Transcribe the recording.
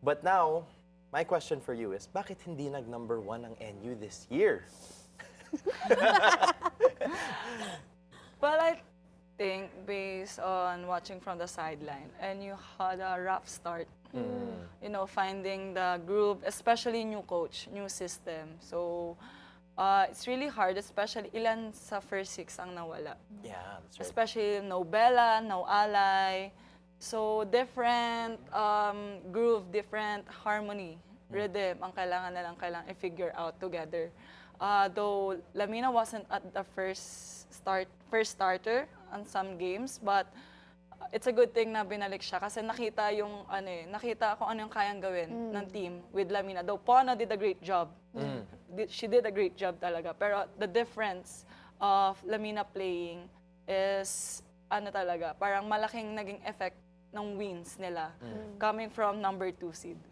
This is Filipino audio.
But now, my question for you is, bakit hindi nag-number 1 ang NU this year? Well, I think based on watching from the sideline, and you had a rough start. You know, finding the groove, especially new coach, new system. So, it's really hard, especially ilan sa first 6 ang nawala. Yeah, that's right. Especially no Bella, no Alay. So, different groove, different harmony, rhythm ang kailangan na lang kailangan i-figure out together. Though Lamina wasn't at the first starter on some games, but it's a good thing na binalik siya kasi nakita yung nakita kung ano yung kayang gawin ng team with Lamina. Though Pona did a great job. She did a great job talaga. Pero the difference of Lamina playing is talaga, parang malaking naging effect ng wins nila coming from number 2 seed.